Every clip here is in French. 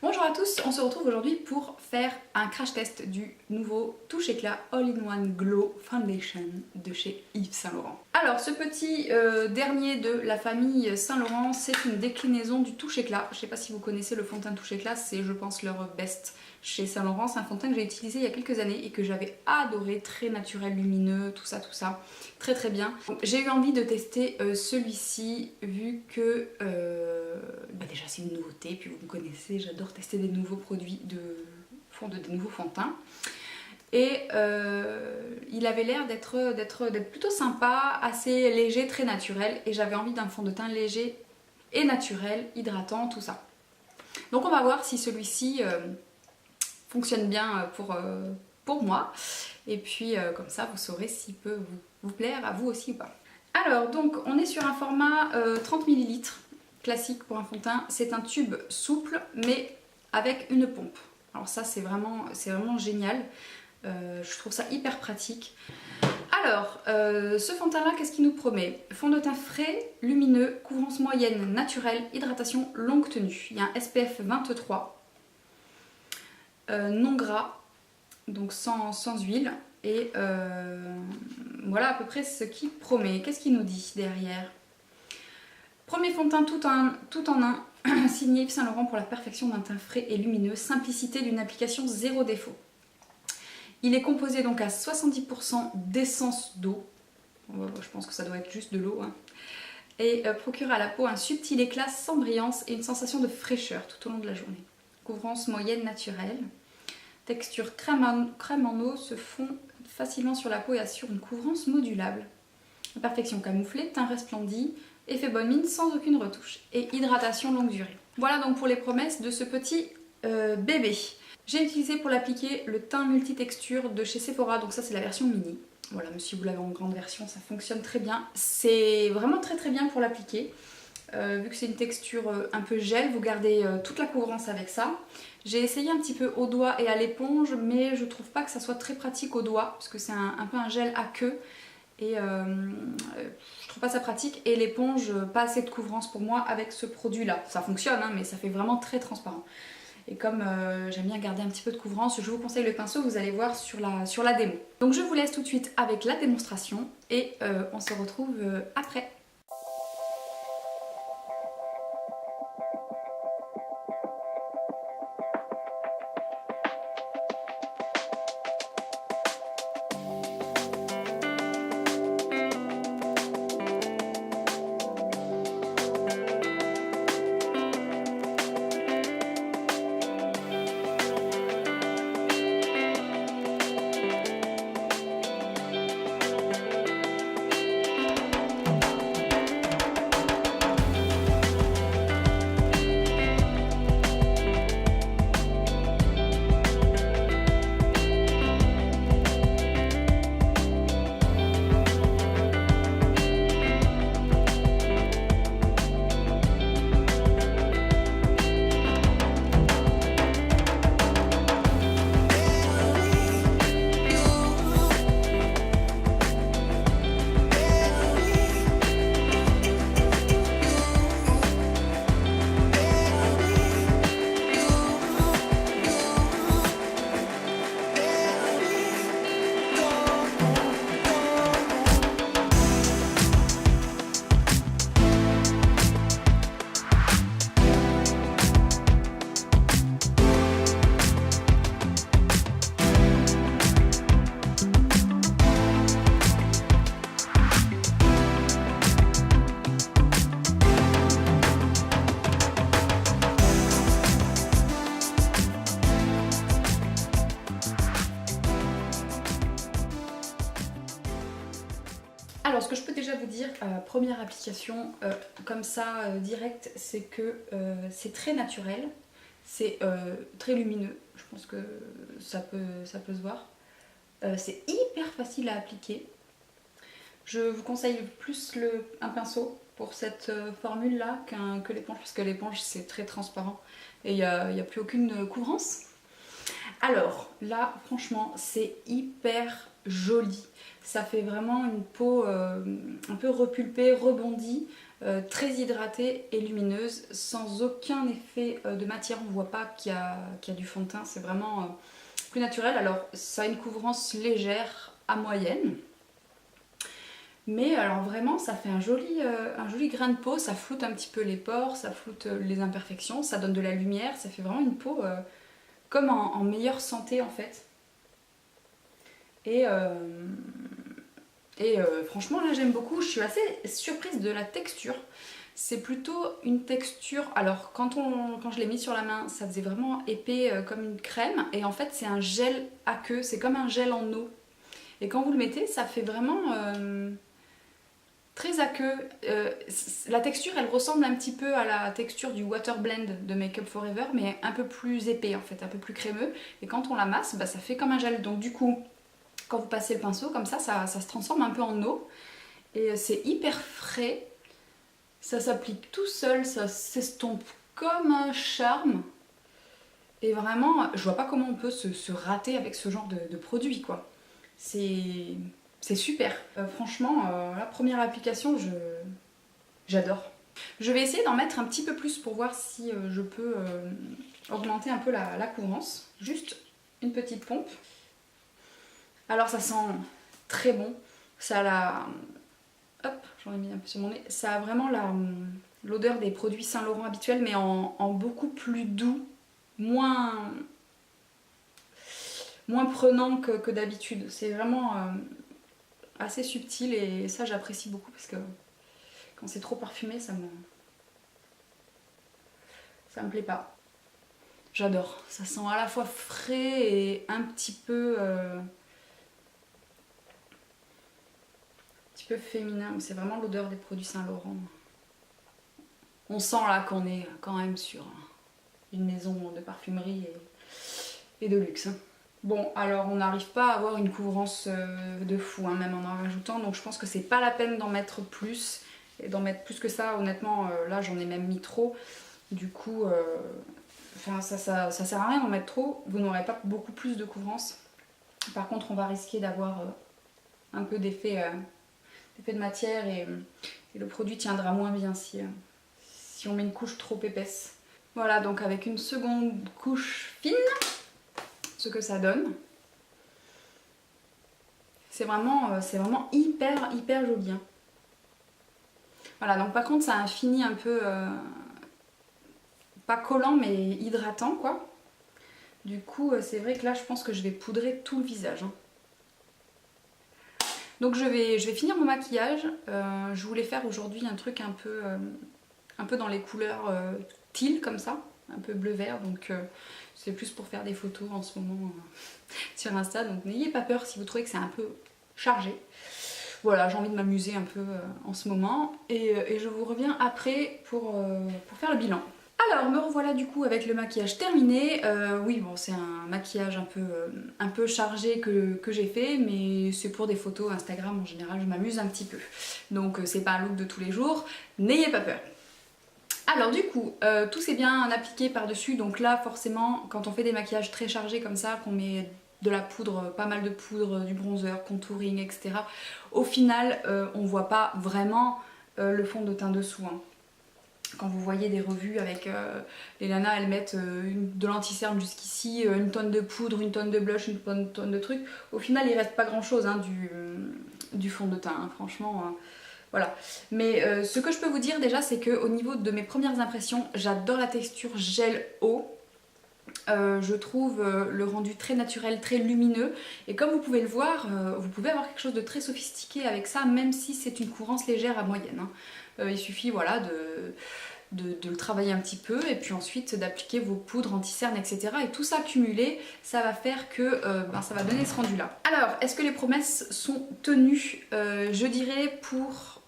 Bonjour à tous, on se retrouve aujourd'hui pour faire un crash test du nouveau Touche Éclat All-in-One Glow Foundation de chez Yves Saint Laurent. Alors ce petit dernier de la famille Saint Laurent, c'est une déclinaison du Touche Éclat. Je ne sais pas si vous connaissez le fond de teint Touche Éclat, c'est je pense leur best chez Saint Laurent. C'est un fond de teint que j'ai utilisé il y a quelques années et que j'avais adoré, très naturel, lumineux, tout ça, très très bien. J'ai eu envie de tester celui-ci vu que déjà c'est une nouveauté, puis vous me connaissez, j'adore tester des nouveaux produits des nouveaux fonds de teint. Et il avait l'air d'être plutôt sympa, assez léger, très naturel, et j'avais envie d'un fond de teint léger et naturel, hydratant, tout ça. Donc on va voir si celui-ci fonctionne bien pour moi, et puis comme ça vous saurez s'il peut vous plaire à vous aussi ou pas. Alors donc on est sur un format 30 ml classique pour un fond de teint. C'est un tube souple mais avec une pompe. Alors ça c'est vraiment génial. Je trouve ça hyper pratique. Alors ce fond de teint là, qu'est-ce qu'il nous promet? Fond de teint frais, lumineux, couvrance moyenne, naturelle, hydratation longue tenue. Il y a un SPF 23, non gras, donc sans huile. Et voilà à peu près ce qu'il promet. Qu'est-ce qu'il nous dit derrière? Premier fond de teint tout en un, signé Yves Saint Laurent pour la perfection d'un teint frais et lumineux, simplicité d'une application zéro défaut. Il est composé donc à 70% d'essence d'eau, je pense que ça doit être juste de l'eau, hein, et procure à la peau un subtil éclat sans brillance et une sensation de fraîcheur tout au long de la journée. Couvrance moyenne naturelle, texture crème en eau, se fond facilement sur la peau et assure une couvrance modulable. Perfection camouflée, teint resplendit, effet bonne mine sans aucune retouche et hydratation longue durée. Voilà donc pour les promesses de ce petit bébé. J'ai utilisé pour l'appliquer le teint multitexture de chez Sephora, donc ça c'est la version mini. Voilà, mais si vous l'avez en grande version, ça fonctionne très bien. C'est vraiment très bien pour l'appliquer. Vu que c'est une texture un peu gel, vous gardez toute la couvrance avec ça. J'ai essayé un petit peu au doigt et à l'éponge, mais je trouve pas que ça soit très pratique au doigt, parce que c'est un peu un gel aqueux. Et je trouve pas ça pratique, et l'éponge, pas assez de couvrance pour moi avec ce produit là. Ça fonctionne hein, mais ça fait vraiment très transparent. Et comme j'aime bien garder un petit peu de couvrance, je vous conseille le pinceau, vous allez voir sur la démo. Donc je vous laisse tout de suite avec la démonstration et on se retrouve après. Alors ce que je peux déjà vous dire, première application comme ça direct, c'est que c'est très naturel, c'est très lumineux, je pense que ça peut se voir. C'est hyper facile à appliquer. Je vous conseille plus un pinceau pour cette formule là que l'éponge, parce que l'éponge c'est très transparent et il n'y a plus aucune couvrance. Alors là franchement c'est hyper joli, ça fait vraiment une peau un peu repulpée, rebondie, très hydratée et lumineuse, sans aucun effet de matière. On voit pas qu'il y a du fond de teint, c'est vraiment plus naturel. Alors ça a une couvrance légère à moyenne. Mais alors vraiment ça fait un joli grain de peau, ça floute un petit peu les pores, ça floute les imperfections, ça donne de la lumière, ça fait vraiment une peau comme en meilleure santé en fait. Et franchement là j'aime beaucoup, je suis assez surprise de la texture. C'est plutôt une texture, alors quand je l'ai mis sur la main ça faisait vraiment épais comme une crème, et en fait c'est un gel aqueux, c'est comme un gel en eau. Et quand vous le mettez ça fait vraiment très aqueux. La texture elle ressemble un petit peu à la texture du Water Blend de Make Up For Ever, mais un peu plus épais en fait, un peu plus crémeux. Et quand on la masse, bah, ça fait comme un gel. Donc du coup, quand vous passez le pinceau comme ça se transforme un peu en eau. Et c'est hyper frais. Ça s'applique tout seul, ça s'estompe comme un charme. Et vraiment, je vois pas comment on peut se rater avec ce genre de produit quoi. C'est super. Franchement, la première application, j'adore. Je vais essayer d'en mettre un petit peu plus pour voir si je peux augmenter un peu la couvrance. Juste une petite pompe. Alors ça sent très bon. Ça a la... Hop, j'en ai mis un peu sur mon nez. Ça a vraiment l'odeur des produits Saint Laurent habituels, mais en beaucoup plus doux. Moins prenant que d'habitude. C'est vraiment assez subtil et ça j'apprécie beaucoup parce que quand c'est trop parfumé ça me plaît pas. J'adore. Ça sent à la fois frais et un petit peu féminin. C'est vraiment l'odeur des produits Saint Laurent. On sent là qu'on est quand même sur une maison de parfumerie et de luxe. Bon, alors on n'arrive pas à avoir une couvrance de fou, hein, même en rajoutant, donc je pense que c'est pas la peine d'en mettre plus. Et d'en mettre plus que ça, honnêtement, là j'en ai même mis trop. Du coup, ça sert à rien d'en mettre trop, vous n'aurez pas beaucoup plus de couvrance. Par contre, on va risquer d'avoir un peu d'effet de matière et le produit tiendra moins bien si on met une couche trop épaisse. Voilà, donc avec une seconde couche fine, ce que ça donne. C'est vraiment hyper joli. Hein. Voilà, donc par contre ça a un fini un peu, pas collant mais hydratant quoi. Du coup c'est vrai que là je pense que je vais poudrer tout le visage. Hein. Donc je vais finir mon maquillage. Je voulais faire aujourd'hui un truc un peu dans les couleurs teal comme ça, un peu bleu-vert. Donc c'est plus pour faire des photos en ce moment sur Insta. Donc n'ayez pas peur si vous trouvez que c'est un peu chargé. Voilà, j'ai envie de m'amuser un peu en ce moment. Et je vous reviens après pour faire le bilan. Alors me revoilà du coup avec le maquillage terminé. Oui bon c'est un maquillage un peu chargé que j'ai fait, mais c'est pour des photos Instagram en général, je m'amuse un petit peu. Donc c'est pas un look de tous les jours, n'ayez pas peur. Alors du coup, tout s'est bien appliqué par dessus, donc là forcément quand on fait des maquillages très chargés comme ça, qu'on met de la poudre, pas mal de poudre, du bronzer, contouring, etc. Au final on voit pas vraiment le fond de teint dessous. Hein. Quand vous voyez des revues avec les nanas, elles mettent de l'anti-cerne jusqu'ici, une tonne de poudre, une tonne de blush, une tonne de trucs. Au final, il reste pas grand chose hein, du fond de teint, hein, franchement. Voilà. Mais ce que je peux vous dire déjà, c'est qu'au niveau de mes premières impressions, j'adore la texture gel eau. Je trouve le rendu très naturel, très lumineux. Et comme vous pouvez le voir, vous pouvez avoir quelque chose de très sophistiqué avec ça, même si c'est une couvrance légère à moyenne. Hein. Il suffit voilà, de le travailler un petit peu et puis ensuite d'appliquer vos poudres anti-cerne, etc. Et tout ça cumulé, ça va faire que ça va donner ce rendu-là. Alors, est-ce que les promesses sont tenues? Je dirais pour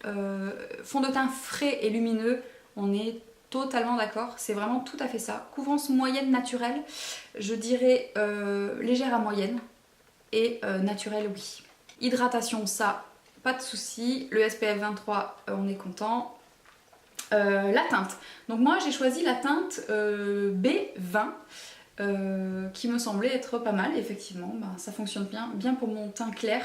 fond de teint frais et lumineux, on est totalement d'accord, c'est vraiment tout à fait ça. Couvrance moyenne naturelle, je dirais légère à moyenne et naturelle oui. Hydratation, ça, pas de souci. Le SPF 23, on est content. La teinte. Donc moi j'ai choisi la teinte B20 qui me semblait être pas mal effectivement. Ça fonctionne bien pour mon teint clair.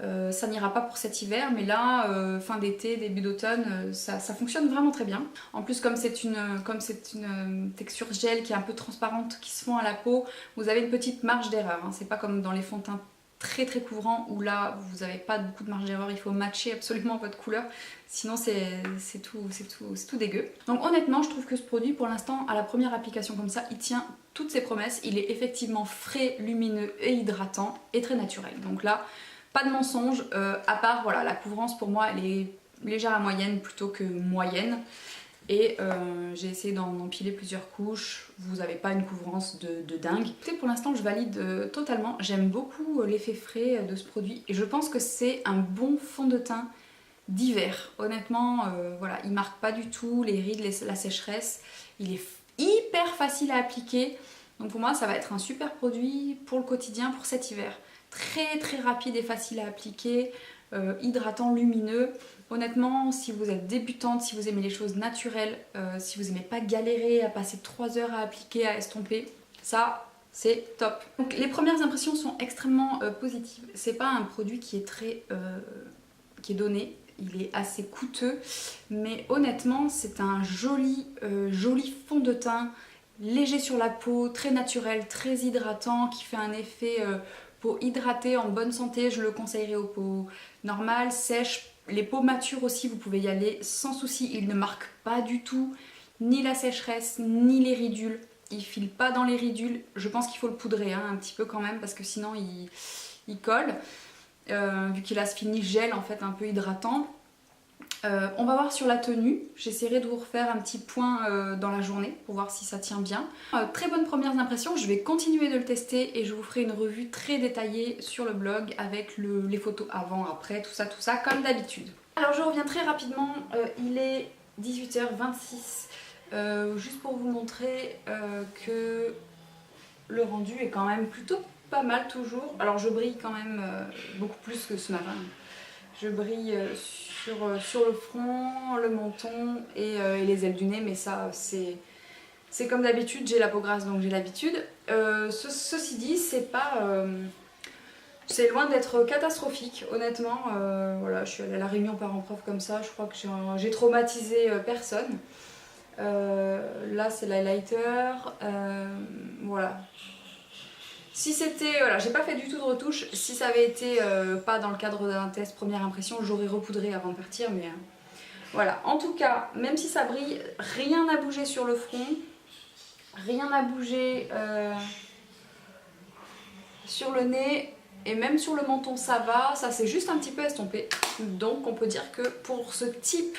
Ça n'ira pas pour cet hiver, mais là, fin d'été, début d'automne, ça fonctionne vraiment très bien. En plus, comme c'est une texture gel qui est un peu transparente, qui se fond à la peau, vous avez une petite marge d'erreur. Hein. C'est pas comme dans les fonds de teint très très couvrants où là, vous n'avez pas beaucoup de marge d'erreur, il faut matcher absolument votre couleur, sinon c'est tout dégueu. Donc honnêtement, je trouve que ce produit, pour l'instant, à la première application comme ça, il tient toutes ses promesses. Il est effectivement frais, lumineux et hydratant et très naturel. Donc là, pas de mensonge, à part voilà, la couvrance pour moi elle est légère à moyenne plutôt que moyenne. Et j'ai essayé d'en empiler plusieurs couches, vous n'avez pas une couvrance de dingue. Écoutez, pour l'instant je valide totalement, j'aime beaucoup l'effet frais de ce produit et je pense que c'est un bon fond de teint d'hiver. Honnêtement, voilà, il marque pas du tout les rides, la sécheresse, il est hyper facile à appliquer. Donc pour moi ça va être un super produit pour le quotidien, pour cet hiver. Très très rapide et facile à appliquer, hydratant, lumineux. Honnêtement, si vous êtes débutante, si vous aimez les choses naturelles, si vous n'aimez pas galérer à passer 3 heures à appliquer, à estomper, ça c'est top. Donc les premières impressions sont extrêmement positives. C'est pas un produit qui est très qui est donné, il est assez coûteux, mais honnêtement c'est un joli fond de teint, léger sur la peau, très naturel, très hydratant, qui fait un effet peau hydratée, en bonne santé. Je le conseillerais aux peaux normales, sèches. Les peaux matures aussi, vous pouvez y aller sans souci. Il ne marque pas du tout ni la sécheresse, ni les ridules. Il file pas dans les ridules. Je pense qu'il faut le poudrer hein, un petit peu quand même, parce que sinon il colle. Vu qu'il a ce fini gel en fait un peu hydratant. On va voir sur la tenue, j'essaierai de vous refaire un petit point dans la journée pour voir si ça tient bien. Très bonnes premières impressions, je vais continuer de le tester et je vous ferai une revue très détaillée sur le blog avec les photos avant, après, tout ça comme d'habitude. Alors je reviens très rapidement, il est 18h26, juste pour vous montrer que le rendu est quand même plutôt pas mal toujours. Alors je brille quand même beaucoup plus que ce matin. Je brille sur le front, le menton et les ailes du nez, mais ça c'est comme d'habitude, j'ai la peau grasse donc j'ai l'habitude. Ceci dit, c'est pas... c'est loin d'être catastrophique, honnêtement. Voilà, je suis allée à la réunion parents-prof comme ça, je crois que j'ai traumatisé personne. Là c'est l'highlighter, voilà. Si c'était, voilà, j'ai pas fait du tout de retouche, si ça avait été pas dans le cadre d'un test première impression, j'aurais repoudré avant de partir, mais voilà. En tout cas, même si ça brille, rien n'a bougé sur le front, rien n'a bougé sur le nez, et même sur le menton ça va, ça s'est juste un petit peu estompé. Donc on peut dire que pour ce type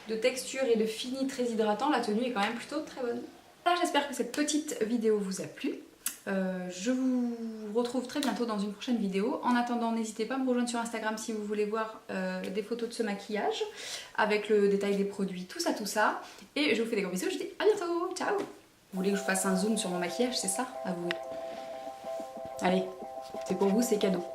de texture et de fini très hydratant, la tenue est quand même plutôt très bonne. Voilà, j'espère que cette petite vidéo vous a plu. Je vous retrouve très bientôt dans une prochaine vidéo. En attendant, n'hésitez pas à me rejoindre sur Instagram si vous voulez voir des photos de ce maquillage avec le détail des produits, tout ça. Et je vous fais des gros bisous, je dis à bientôt, ciao. Vous voulez que je fasse un zoom sur mon maquillage, c'est ça? Avouez. Allez, c'est pour vous, c'est cadeau.